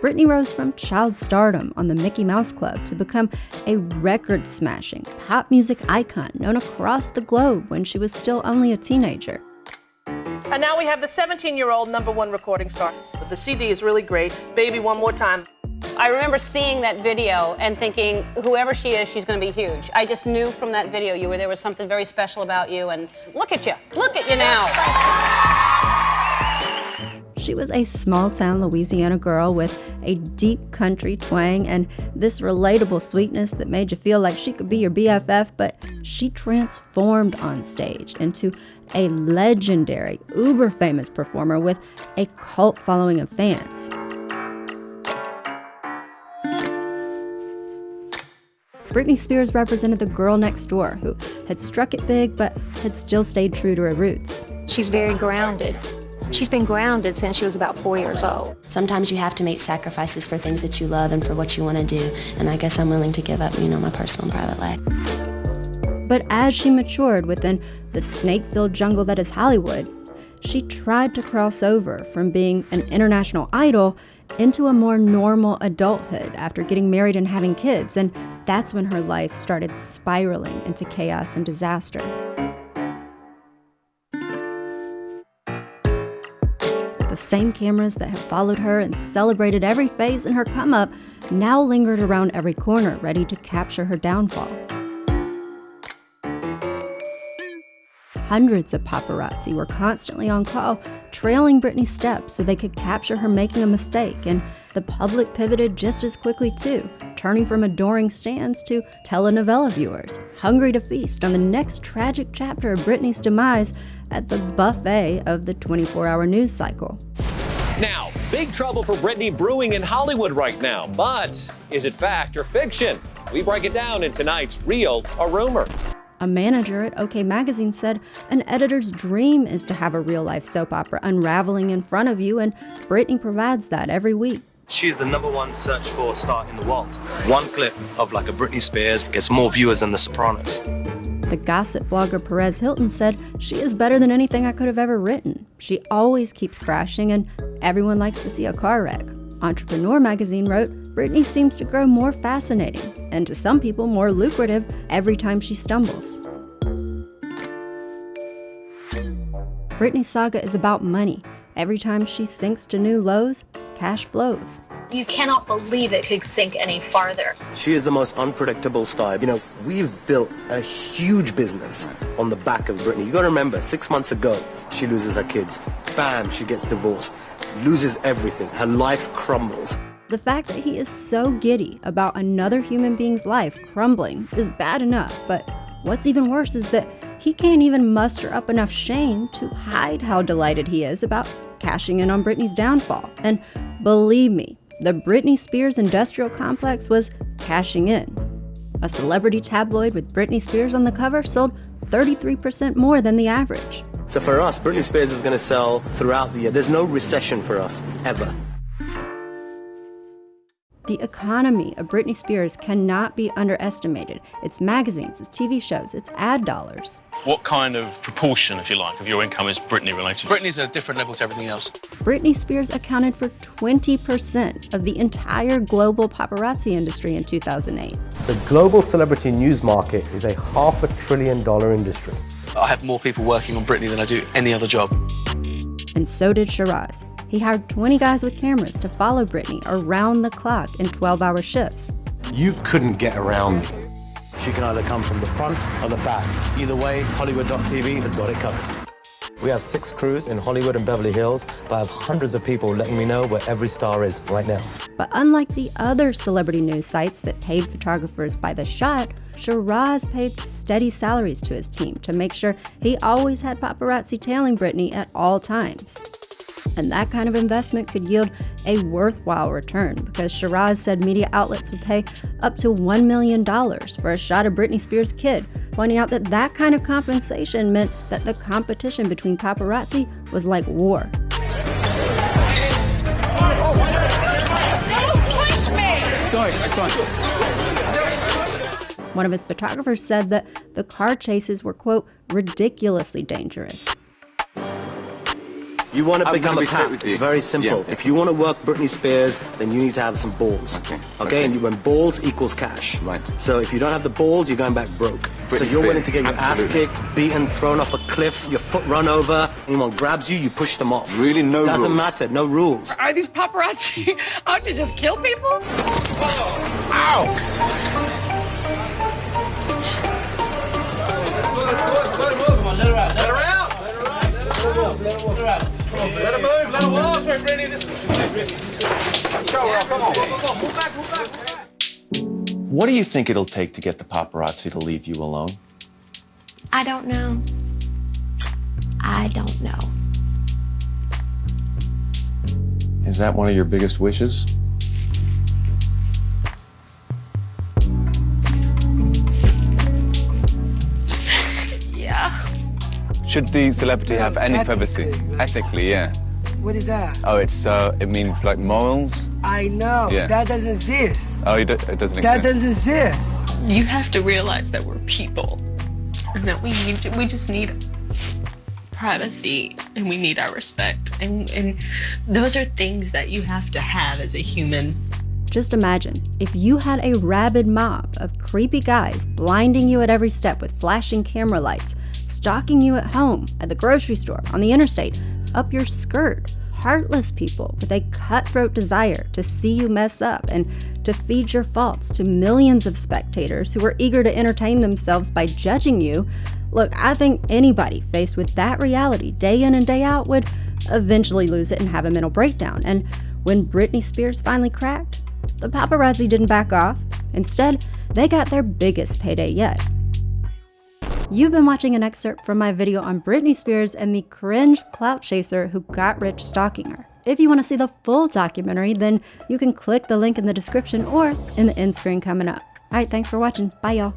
Britney rose from child stardom on the Mickey Mouse Club to become a record-smashing pop music icon known across the globe when she was still only a teenager. And now we have the 17-year-old #1 recording star. The CD is really great. Baby, one more time. I remember seeing that video and thinking, whoever she is, she's going to be huge. I just knew from that video there was something very special about you, and look at you now. She was a small-town Louisiana girl with a deep country twang and this relatable sweetness that made you feel like she could be your BFF, but she transformed on stage into a legendary, uber-famous performer with a cult following of fans. Britney Spears represented the girl next door who had struck it big but had still stayed true to her roots. She's very grounded. She's been grounded since she was about 4 years old. Sometimes you have to make sacrifices for things that you love and for what you want to do. And I guess I'm willing to give up, my personal and private life. But as she matured within the snake-filled jungle that is Hollywood, she tried to cross over from being an international idol into a more normal adulthood after getting married and having kids. And that's when her life started spiraling into chaos and disaster. The same cameras that had followed her and celebrated every phase in her come-up now lingered around every corner, ready to capture her downfall. Hundreds of paparazzi were constantly on call, trailing Britney's steps so they could capture her making a mistake, and the public pivoted just as quickly too, turning from adoring stans to telenovela viewers, hungry to feast on the next tragic chapter of Britney's demise at the buffet of the 24-hour news cycle. Now, big trouble for Britney brewing in Hollywood right now, but is it fact or fiction? We break it down in tonight's Real or Rumor. A manager at OK Magazine said an editor's dream is to have a real-life soap opera unraveling in front of you, and Britney provides that every week. She is the #1 search for star in the world. One clip of a Britney Spears gets more viewers than The Sopranos. The gossip blogger Perez Hilton said she is better than anything I could have ever written. She always keeps crashing, and everyone likes to see a car wreck. Entrepreneur magazine wrote, Britney seems to grow more fascinating, and to some people more lucrative, every time she stumbles. Britney's saga is about money. Every time she sinks to new lows, cash flows. You cannot believe it could sink any farther. She is the most unpredictable star. We've built a huge business on the back of Britney. You gotta remember, 6 months ago, she loses her kids. Bam, she gets divorced. Loses everything. Her life crumbles. The fact that he is so giddy about another human being's life crumbling is bad enough, but what's even worse is that he can't even muster up enough shame to hide how delighted he is about cashing in on Britney's downfall. And believe me, the Britney Spears industrial complex was cashing in. A celebrity tabloid with Britney Spears on the cover sold 33% more than the average. So for us, Britney Spears is going to sell throughout the year. There's no recession for us, ever. The economy of Britney Spears cannot be underestimated. Its magazines, its TV shows, its ad dollars. What kind of proportion, if you like, of your income is Britney related? Britney's at a different level to everything else. Britney Spears accounted for 20% of the entire global paparazzi industry in 2008. The global celebrity news market is a $500 billion industry. I have more people working on Britney than I do any other job. And so did Shiraz. He hired 20 guys with cameras to follow Britney around the clock in 12-hour shifts. You couldn't get around me. She can either come from the front or the back. Either way, Hollywood.tv has got it covered. We have 6 crews in Hollywood and Beverly Hills, but I have hundreds of people letting me know where every star is right now. But unlike the other celebrity news sites that paid photographers by the shot, Shiraz paid steady salaries to his team to make sure he always had paparazzi tailing Britney at all times. And that kind of investment could yield a worthwhile return, because Shiraz said media outlets would pay up to $1 million for a shot of Britney Spears' kid, pointing out that that kind of compensation meant that the competition between paparazzi was like war. Don't push me! Sorry. One of his photographers said that the car chases were, quote, ridiculously dangerous. You want to I'm become gonna a be straight pap. with It's you. very simple. Yeah. If you want to work Britney Spears, then you need to have some balls. Okay? And when balls equals cash. Right. So if you don't have the balls, you're going back broke. So Britney you're willing to Spears, get your absolutely. ass kicked, beaten, thrown off a cliff, your foot run over, anyone grabs you, you push them off. Really, no Doesn't rules? matter, no rules. Are these paparazzi out to just kill people? Ow! What do you think it'll take to get the paparazzi to leave you alone? I don't know. I don't know. Is that one of your biggest wishes? Yeah. Should the celebrity have any privacy? Ethically, yeah. What is that? Oh, it means like morals? I know. Yeah. That doesn't exist. Oh, it doesn't exist. That doesn't exist. You have to realize that we're people and that we just need privacy and we need our respect. And those are things that you have to have as a human. Just imagine if you had a rabid mob of creepy guys blinding you at every step with flashing camera lights, stalking you at home, at the grocery store, on the interstate, up your skirt. Heartless people with a cutthroat desire to see you mess up and to feed your faults to millions of spectators who are eager to entertain themselves by judging you. Look, I think anybody faced with that reality day in and day out would eventually lose it and have a mental breakdown. And when Britney Spears finally cracked, the paparazzi didn't back off. Instead, they got their biggest payday yet. You've been watching an excerpt from my video on Britney Spears and the cringe clout chaser who got rich stalking her. If you want to see the full documentary, then you can click the link in the description or in the end screen coming up. Alright, thanks for watching. Bye y'all.